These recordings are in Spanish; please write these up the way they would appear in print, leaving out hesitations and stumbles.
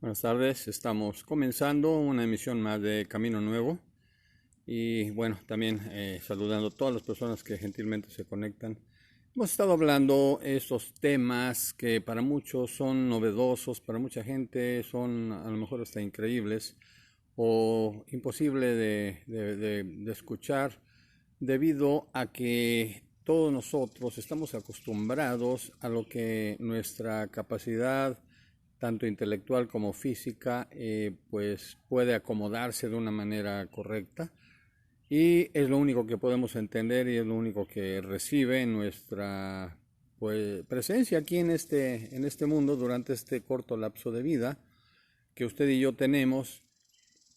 Buenas tardes, estamos comenzando una emisión más de Camino Nuevo y bueno, también saludando a todas las personas que gentilmente se conectan. Hemos estado hablando estos temas que para muchos son novedosos, para mucha gente son a lo mejor hasta increíbles o imposible de escuchar debido a que todos nosotros estamos acostumbrados a lo que nuestra capacidad tanto intelectual como física, pues puede acomodarse de una manera correcta y es lo único que podemos entender y es lo único que recibe nuestra pues, presencia aquí en este mundo durante este corto lapso de vida que usted y yo tenemos.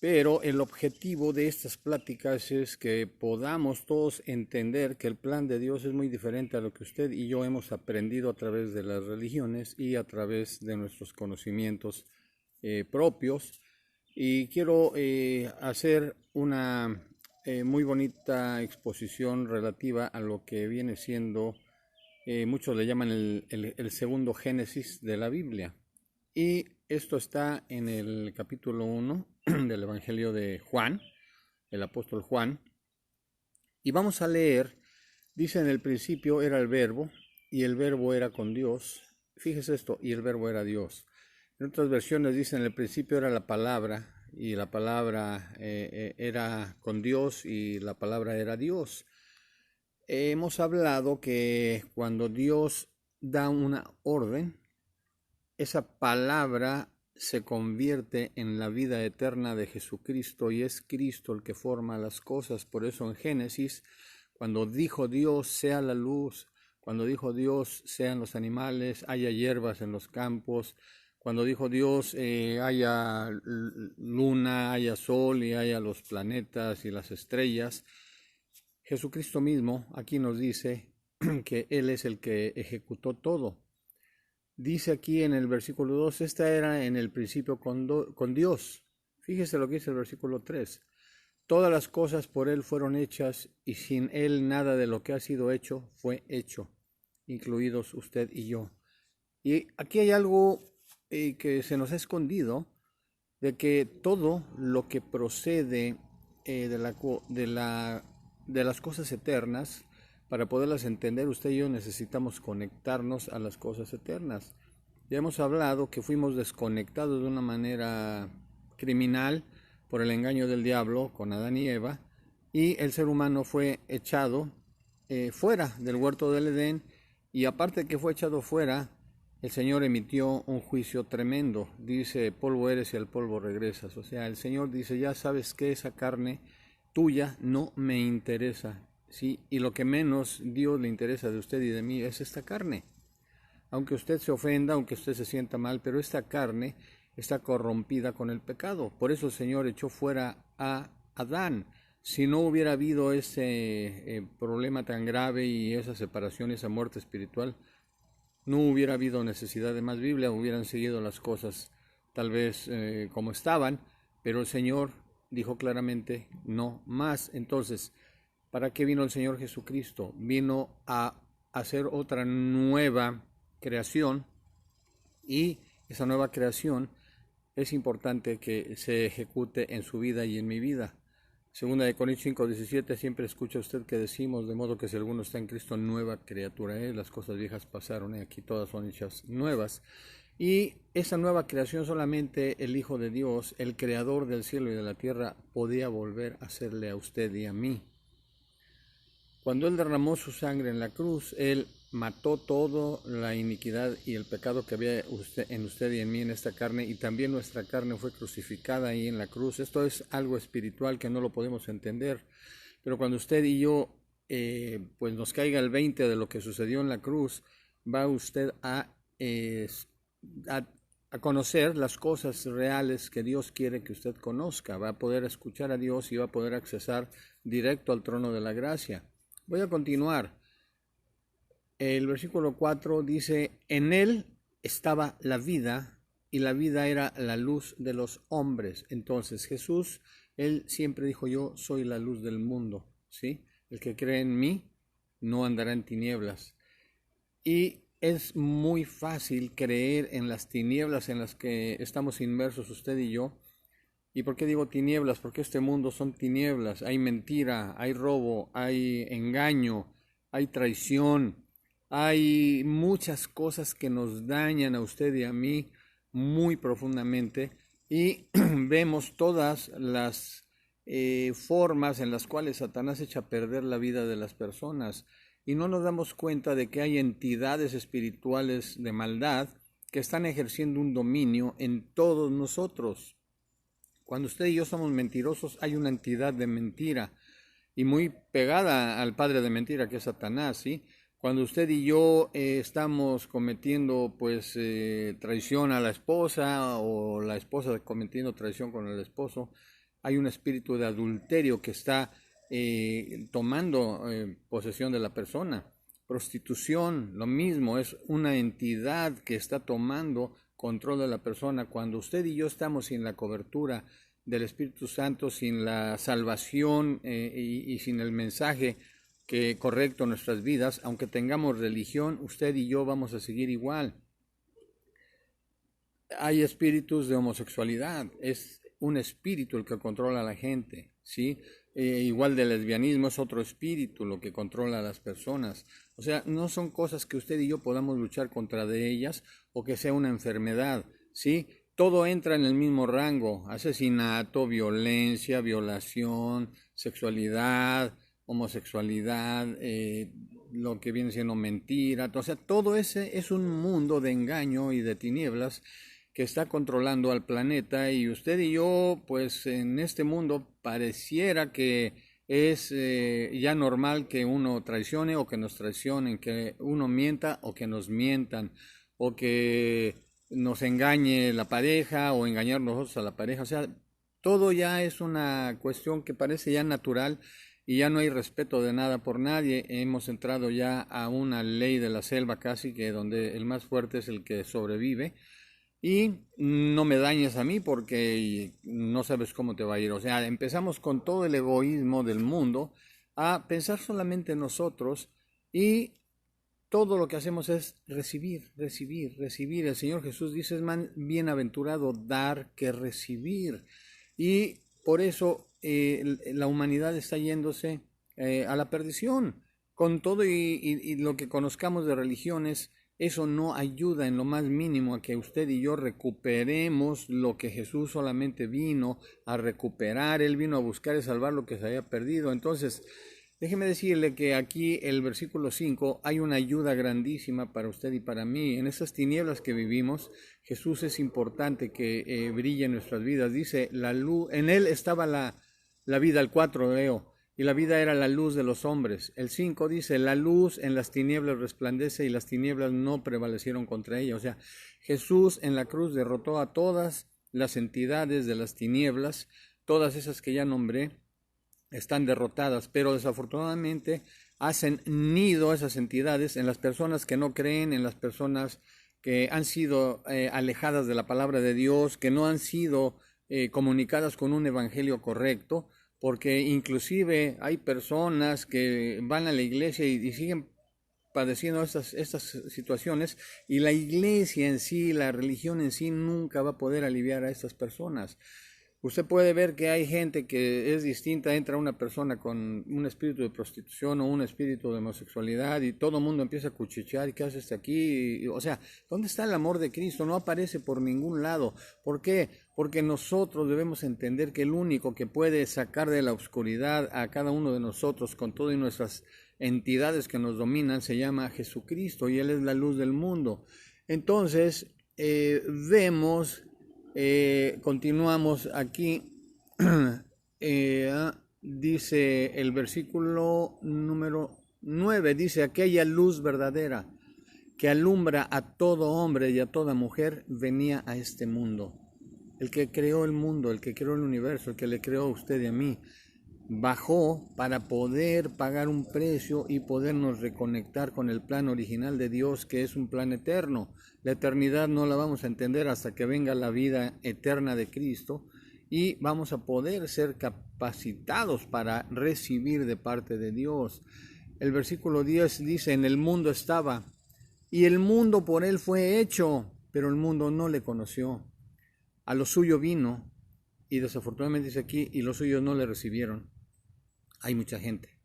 Pero el objetivo de estas pláticas es que podamos todos entender que el plan de Dios es muy diferente a lo que usted y yo hemos aprendido a través de las religiones y a través de nuestros conocimientos propios. Y quiero hacer una muy bonita exposición relativa a lo que viene siendo, muchos le llaman el segundo Génesis de la Biblia. Y esto está en el capítulo 1 del Evangelio de Juan, el apóstol Juan. Y vamos a leer, dice: en el principio era el verbo, y el verbo era con Dios. Fíjese esto, y el verbo era Dios. En otras versiones dicen: en el principio era la palabra, y la palabra era con Dios, y la palabra era Dios. Hemos hablado que cuando Dios da una orden, esa palabra se convierte en la vida eterna de Jesucristo y es Cristo el que forma las cosas. Por eso en Génesis, cuando dijo Dios sea la luz, cuando dijo Dios sean los animales, haya hierbas en los campos, cuando dijo Dios haya luna, haya sol y haya los planetas y las estrellas, Jesucristo mismo aquí nos dice que Él es el que ejecutó todo. Dice aquí en el versículo 2, esta era en el principio con Dios. Fíjese lo que dice el versículo 3. Todas las cosas por Él fueron hechas y sin Él nada de lo que ha sido hecho fue hecho, incluidos usted y yo. Y aquí hay algo que se nos ha escondido, de que todo lo que procede de las cosas eternas, para poderlas entender, usted y yo necesitamos conectarnos a las cosas eternas. Ya hemos hablado que fuimos desconectados de una manera criminal por el engaño del diablo con Adán y Eva, y el ser humano fue echado fuera del huerto del Edén, y aparte de que fue echado fuera, el Señor emitió un juicio tremendo. Dice: polvo eres y al polvo regresas. O sea, el Señor dice: ya sabes que esa carne tuya no me interesa, ¿sí? Y lo que menos Dios le interesa de usted y de mí es esta carne. Aunque usted se ofenda, aunque usted se sienta mal, pero esta carne está corrompida con el pecado. Por eso el Señor echó fuera a Adán. Si no hubiera habido ese problema tan grave y esa separación, esa muerte espiritual, no hubiera habido necesidad de más Biblia, hubieran seguido las cosas tal vez como estaban, pero el Señor dijo claramente: no más. Entonces, ¿para qué vino el Señor Jesucristo? Vino a hacer otra nueva creación, y esa nueva creación es importante que se ejecute en su vida y en mi vida. Segunda de Corintios 5:17, siempre escucha usted que decimos: de modo que si alguno está en Cristo, nueva criatura es, las cosas viejas pasaron y aquí todas son hechas nuevas. Y esa nueva creación solamente el Hijo de Dios, el Creador del cielo y de la tierra, podía volver a hacerle a usted y a mí. Cuando Él derramó su sangre en la cruz, Él mató toda la iniquidad y el pecado que había en usted y en mí, en esta carne, y también nuestra carne fue crucificada ahí en la cruz. Esto es algo espiritual que no lo podemos entender, pero cuando usted y yo pues nos caiga el 20 de lo que sucedió en la cruz, va usted a conocer las cosas reales que Dios quiere que usted conozca. Va a poder escuchar a Dios y va a poder accesar directo al trono de la gracia. Voy a continuar. El versículo 4 dice: en Él estaba la vida, y la vida era la luz de los hombres. Entonces Jesús, Él siempre dijo: yo soy la luz del mundo, ¿sí? El que cree en mí no andará en tinieblas. Y es muy fácil creer en las tinieblas en las que estamos inmersos usted y yo. ¿Y por qué digo tinieblas? Porque este mundo son tinieblas. Hay mentira, hay robo, hay engaño, hay traición, hay muchas cosas que nos dañan a usted y a mí muy profundamente, y vemos todas las formas en las cuales Satanás echa a perder la vida de las personas, y no nos damos cuenta de que hay entidades espirituales de maldad que están ejerciendo un dominio en todos nosotros. Cuando usted y yo somos mentirosos, hay una entidad de mentira y muy pegada al padre de mentira, que es Satanás, ¿sí? Cuando usted y yo estamos cometiendo traición a la esposa, o la esposa cometiendo traición con el esposo, hay un espíritu de adulterio que está tomando posesión de la persona. Prostitución, lo mismo, es una entidad que está tomando control de la persona. Cuando usted y yo estamos sin la cobertura del Espíritu Santo, sin la salvación y sin el mensaje que correcto en nuestras vidas, aunque tengamos religión, usted y yo vamos a seguir igual. Hay espíritus de homosexualidad, es un espíritu el que controla a la gente, ¿sí? Igual de lesbianismo, es otro espíritu lo que controla a las personas. O sea, no son cosas que usted y yo podamos luchar contra de ellas, o que sea una enfermedad, ¿sí? Todo entra en el mismo rango: asesinato, violencia, violación, sexualidad, homosexualidad, lo que viene siendo mentira. O sea, todo ese es un mundo de engaño y de tinieblas que está controlando al planeta, y usted y yo, pues en este mundo pareciera que es ya normal que uno traicione o que nos traicionen, que uno mienta o que nos mientan, o que nos engañe la pareja o engañar nosotros a la pareja. O sea, todo ya es una cuestión que parece ya natural, y ya no hay respeto de nada por nadie. Hemos entrado ya a una ley de la selva casi, que donde el más fuerte es el que sobrevive, y no me dañes a mí porque no sabes cómo te va a ir. O sea, empezamos con todo el egoísmo del mundo a pensar solamente en nosotros, y todo lo que hacemos es recibir, recibir, recibir. El Señor Jesús dice: es más bienaventurado dar que recibir. Y por eso la humanidad está yéndose a la perdición. Con todo y lo que conozcamos de religiones, eso no ayuda en lo más mínimo a que usted y yo recuperemos lo que Jesús solamente vino a recuperar. Él vino a buscar y salvar lo que se había perdido. Entonces, déjeme decirle que aquí el versículo 5 hay una ayuda grandísima para usted y para mí. En esas tinieblas que vivimos, Jesús es importante que brille en nuestras vidas. Dice, la luz, en él estaba la vida. El 4 leo: y la vida era la luz de los hombres. El 5 dice: la luz en las tinieblas resplandece, y las tinieblas no prevalecieron contra ella. O sea, Jesús en la cruz derrotó a todas las entidades de las tinieblas. Todas esas que ya nombré están derrotadas, pero desafortunadamente hacen nido esas entidades en las personas que no creen, en las personas que han sido alejadas de la palabra de Dios, que no han sido comunicadas con un evangelio correcto. Porque inclusive hay personas que van a la iglesia y siguen padeciendo estas situaciones, y la iglesia en sí, la religión en sí, nunca va a poder aliviar a estas personas. Usted puede ver que hay gente que es distinta. Entra una persona con un espíritu de prostitución o un espíritu de homosexualidad, y todo el mundo empieza a cuchichear: ¿y qué haces aquí? O sea, ¿dónde está el amor de Cristo? No aparece por ningún lado. ¿Por qué? Porque nosotros debemos entender que el único que puede sacar de la oscuridad a cada uno de nosotros, con todas nuestras entidades que nos dominan, se llama Jesucristo, y Él es la luz del mundo. Entonces, vemos... continuamos aquí. Dice el versículo número 9, dice: aquella luz verdadera que alumbra a todo hombre y a toda mujer venía a este mundo. El que creó el mundo, el que creó el universo, el que le creó a usted y a mí, bajó para poder pagar un precio y podernos reconectar con el plan original de Dios, que es un plan eterno. La eternidad no la vamos a entender hasta que venga la vida eterna de Cristo, y vamos a poder ser capacitados para recibir de parte de Dios. El versículo 10 dice: en el mundo estaba, y el mundo por él fue hecho, pero el mundo no le conoció. A lo suyo vino, y desafortunadamente dice aquí, y los suyos no le recibieron. Hay mucha gente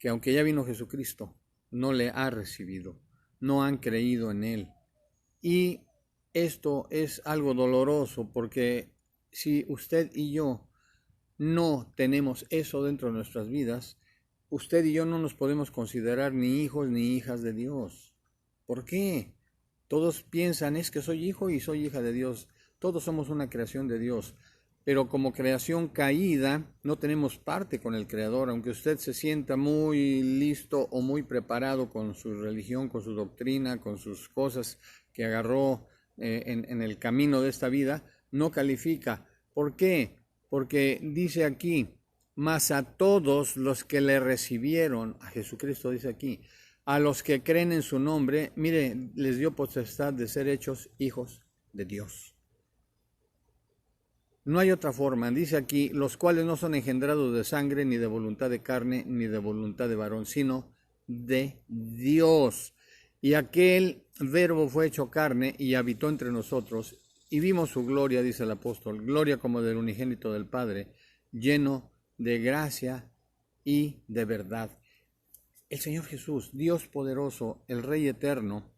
que aunque ya vino Jesucristo, no le ha recibido, no han creído en él. Y esto es algo doloroso, porque si usted y yo no tenemos eso dentro de nuestras vidas, usted y yo no nos podemos considerar ni hijos ni hijas de Dios. ¿Por qué? Todos piensan, es que soy hijo y soy hija de Dios. Todos somos una creación de Dios. Pero como creación caída, no tenemos parte con el Creador. Aunque usted se sienta muy listo o muy preparado con su religión, con su doctrina, con sus cosas que agarró en el camino de esta vida, no califica. ¿Por qué? Porque dice aquí, mas a todos los que le recibieron, a Jesucristo dice aquí, a los que creen en su nombre, mire, les dio potestad de ser hechos hijos de Dios. No hay otra forma, dice aquí, los cuales no son engendrados de sangre, ni de voluntad de carne, ni de voluntad de varón, sino de Dios. Y aquel verbo fue hecho carne y habitó entre nosotros, y vimos su gloria, dice el apóstol, gloria como del unigénito del Padre, lleno de gracia y de verdad. El Señor Jesús, Dios poderoso, el Rey eterno,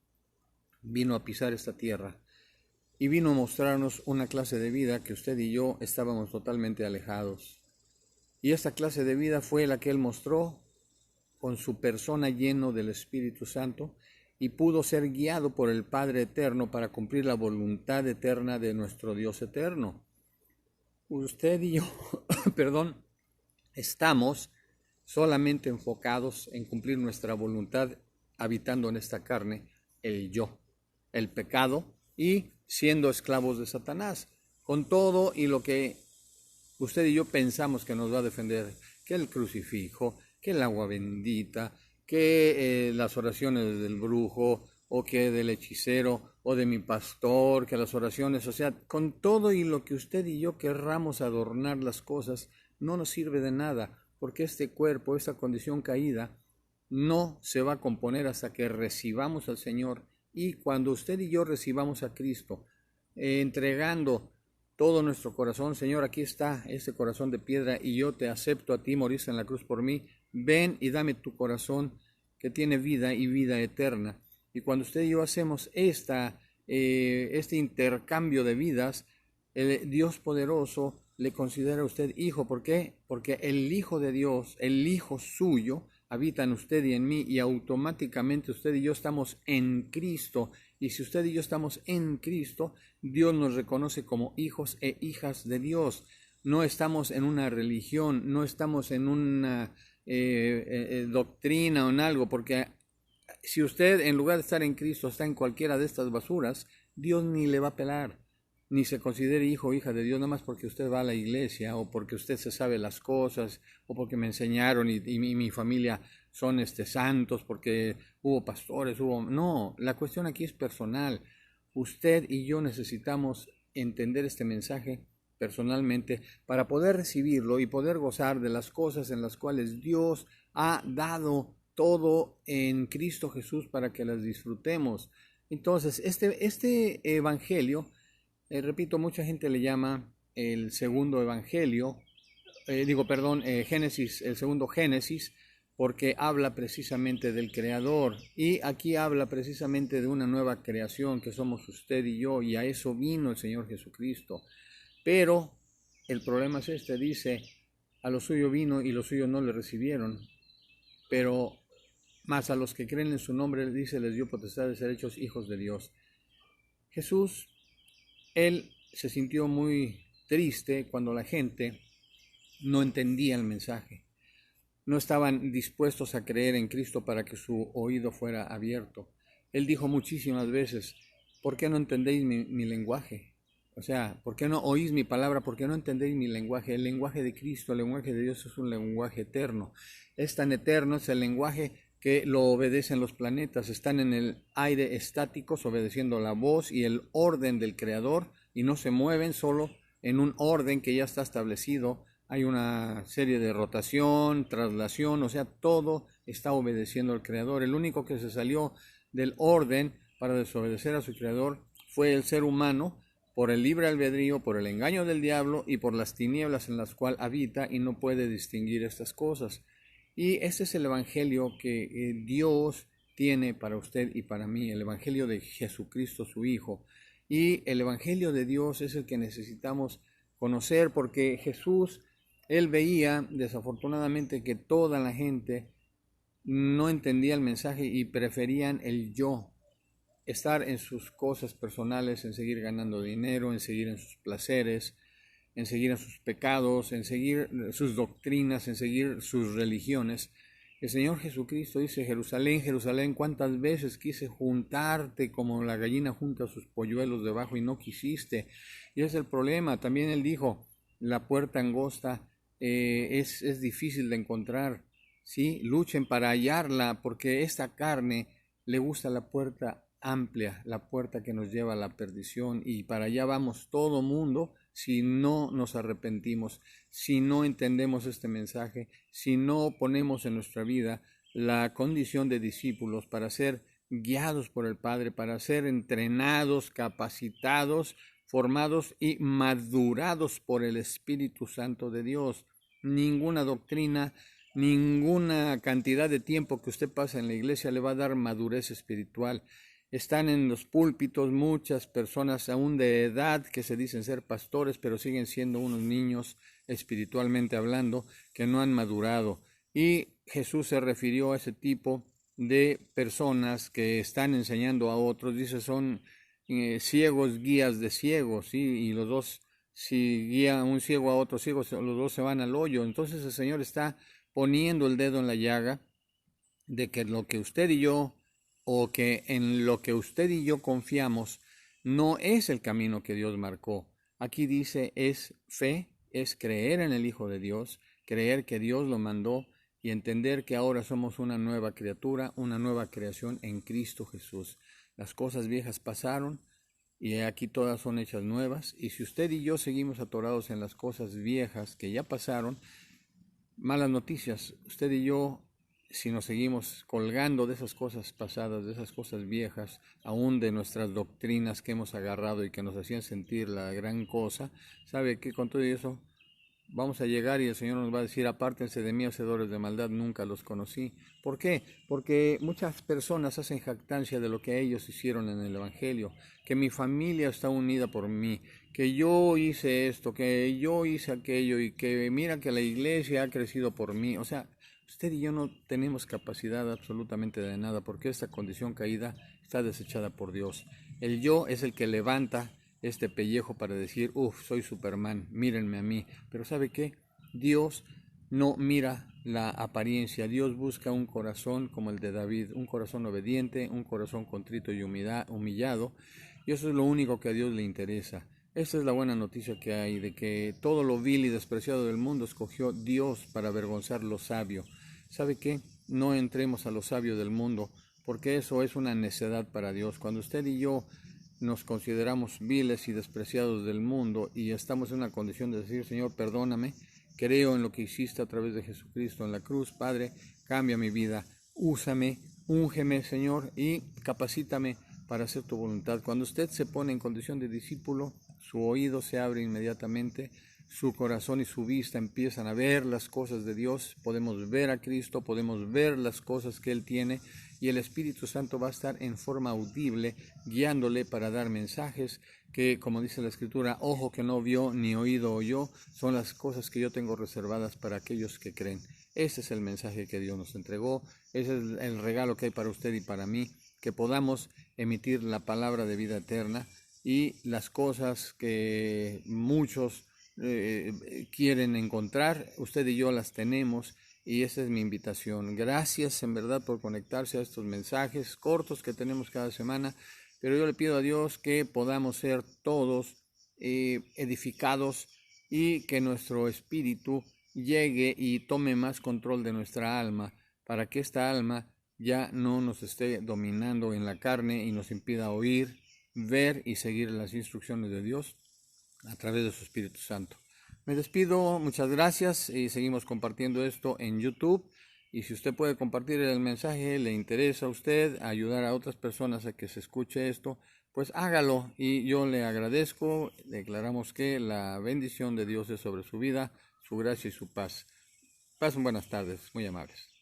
vino a pisar esta tierra y vino a mostrarnos una clase de vida que usted y yo estábamos totalmente alejados. Y esta clase de vida fue la que Él mostró con su persona lleno del Espíritu Santo y pudo ser guiado por el Padre eterno para cumplir la voluntad eterna de nuestro Dios eterno. Usted y yo, perdón, estamos solamente enfocados en cumplir nuestra voluntad, habitando en esta carne el yo, el pecado, y siendo esclavos de Satanás, con todo y lo que usted y yo pensamos que nos va a defender, que el crucifijo, que el agua bendita, que las oraciones del brujo, o que del hechicero, o de mi pastor, que las oraciones, o sea, con todo y lo que usted y yo querramos adornar las cosas, no nos sirve de nada, porque este cuerpo, esta condición caída, no se va a componer hasta que recibamos al Señor. Y cuando usted y yo recibamos a Cristo, entregando todo nuestro corazón, Señor, aquí está este corazón de piedra y yo te acepto a ti, moriste en la cruz por mí, ven y dame tu corazón que tiene vida y vida eterna. Y cuando usted y yo hacemos este intercambio de vidas, el Dios poderoso le considera a usted hijo. ¿Por qué? Porque el Hijo de Dios, el Hijo suyo, habita en usted y en mí, y automáticamente usted y yo estamos en Cristo. Y si usted y yo estamos en Cristo, Dios nos reconoce como hijos e hijas de Dios. No estamos en una religión, no estamos en una doctrina o en algo, porque si usted en lugar de estar en Cristo está en cualquiera de estas basuras, Dios ni le va a pelar, ni se considere hijo o hija de Dios, nada más porque usted va a la iglesia, o porque usted se sabe las cosas, o porque me enseñaron y mi familia son santos, porque hubo pastores, No, la cuestión aquí es personal. Usted y yo necesitamos entender este mensaje personalmente para poder recibirlo y poder gozar de las cosas en las cuales Dios ha dado todo en Cristo Jesús para que las disfrutemos. Entonces, este evangelio, repito, mucha gente le llama el segundo evangelio, Génesis, el segundo Génesis, porque habla precisamente del Creador, y aquí habla precisamente de una nueva creación que somos usted y yo, y a eso vino el Señor Jesucristo. Pero el problema es dice, a lo suyo vino y los suyos no le recibieron, pero más a los que creen en su nombre, dice, les dio potestad de ser hechos hijos de Dios. Jesús, Él se sintió muy triste cuando la gente no entendía el mensaje. No estaban dispuestos a creer en Cristo para que su oído fuera abierto. Él dijo muchísimas veces, ¿por qué no entendéis mi lenguaje? O sea, ¿por qué no oís mi palabra? ¿Por qué no entendéis mi lenguaje? El lenguaje de Cristo, el lenguaje de Dios es un lenguaje eterno. Es tan eterno, es el lenguaje que lo obedecen los planetas. Están en el aire estáticos, obedeciendo la voz y el orden del Creador, y no se mueven solo en un orden que ya está establecido. Hay una serie de rotación, traslación, o sea, todo está obedeciendo al Creador. El único que se salió del orden para desobedecer a su creador fue el ser humano, por el libre albedrío, por el engaño del diablo y por las tinieblas en las cuales habita y no puede distinguir estas cosas. Y este es el evangelio que Dios tiene para usted y para mí, el evangelio de Jesucristo su Hijo. Y el evangelio de Dios es el que necesitamos conocer, porque Jesús, él veía desafortunadamente que toda la gente no entendía el mensaje y preferían el yo, estar en sus cosas personales, en seguir ganando dinero, en seguir en sus placeres, en seguir en sus pecados, en seguir sus doctrinas, en seguir sus religiones. El Señor Jesucristo dice: Jerusalén, Jerusalén, cuántas veces quise juntarte como la gallina junta sus polluelos debajo y no quisiste. Y ese es el problema. También Él dijo: la puerta angosta es difícil de encontrar. ¿Sí? Luchen para hallarla, porque esta carne le gusta la puerta amplia, la puerta que nos lleva a la perdición, y para allá vamos todo mundo si no nos arrepentimos, si no entendemos este mensaje, si no ponemos en nuestra vida la condición de discípulos para ser guiados por el Padre, para ser entrenados, capacitados, formados y madurados por el Espíritu Santo de Dios. Ninguna doctrina, ninguna cantidad de tiempo que usted pasa en la iglesia le va a dar madurez espiritual. Están en los púlpitos muchas personas aún de edad que se dicen ser pastores, pero siguen siendo unos niños espiritualmente hablando, que no han madurado. Y Jesús se refirió a ese tipo de personas que están enseñando a otros. Dice: son ciegos guías de ciegos, ¿sí? Y los dos, si guía un ciego a otro ciego, los dos se van al hoyo. Entonces el Señor está poniendo el dedo en la llaga de que lo que usted y yo, o que en lo que usted y yo confiamos, no es el camino que Dios marcó. Aquí dice: es fe, es creer en el Hijo de Dios, creer que Dios lo mandó y entender que ahora somos una nueva criatura, una nueva creación en Cristo Jesús. Las cosas viejas pasaron y aquí todas son hechas nuevas. Y si usted y yo seguimos atorados en las cosas viejas que ya pasaron, malas noticias. Usted y yo, si nos seguimos colgando de esas cosas pasadas, de esas cosas viejas, aún de nuestras doctrinas que hemos agarrado y que nos hacían sentir la gran cosa, sabe que con todo eso vamos a llegar y el Señor nos va a decir: apártense de mí, hacedores de maldad, nunca los conocí. ¿Por qué? Porque muchas personas hacen jactancia de lo que ellos hicieron en el Evangelio, que mi familia está unida por mí, que yo hice esto, que yo hice aquello, y que mira que la iglesia ha crecido por mí. O sea, usted y yo no tenemos capacidad absolutamente de nada, porque esta condición caída está desechada por Dios. El yo es el que levanta este pellejo para decir: soy Superman, mírenme a mí. Pero ¿sabe qué? Dios no mira la apariencia. Dios busca un corazón como el de David, un corazón obediente, un corazón contrito y humillado, y eso es lo único que a Dios le interesa. Esa es la buena noticia que hay, de que todo lo vil y despreciado del mundo escogió Dios para avergonzar lo sabio. ¿Sabe qué? No entremos a lo sabio del mundo, porque eso es una necedad para Dios. Cuando usted y yo nos consideramos viles y despreciados del mundo y estamos en una condición de decir: Señor, perdóname, creo en lo que hiciste a través de Jesucristo en la cruz, Padre, cambia mi vida, úsame, úngeme, Señor, y capacítame para hacer tu voluntad. Cuando usted se pone en condición de discípulo, su oído se abre inmediatamente, su corazón y su vista empiezan a ver las cosas de Dios, podemos ver a Cristo, podemos ver las cosas que Él tiene, y el Espíritu Santo va a estar en forma audible, guiándole para dar mensajes que, como dice la Escritura, ojo que no vio ni oído oyó, son las cosas que yo tengo reservadas para aquellos que creen. Ese es el mensaje que Dios nos entregó, ese es el regalo que hay para usted y para mí, que podamos emitir la palabra de vida eterna, y las cosas que muchos quieren encontrar, usted y yo las tenemos, y esa es mi invitación. Gracias en verdad por conectarse a estos mensajes cortos que tenemos cada semana, pero yo le pido a Dios que podamos ser todos edificados, y que nuestro espíritu llegue y tome más control de nuestra alma, para que esta alma ya no nos esté dominando en la carne y nos impida oír, ver y seguir las instrucciones de Dios a través de su Espíritu Santo. Me despido, muchas gracias, y seguimos compartiendo esto en YouTube Y si usted puede compartir el mensaje, le interesa a usted ayudar a otras personas a que se escuche esto, pues hágalo. Y yo le agradezco. Declaramos que la bendición de Dios es sobre su vida, su gracia y su paz. Pasen buenas tardes, muy amables.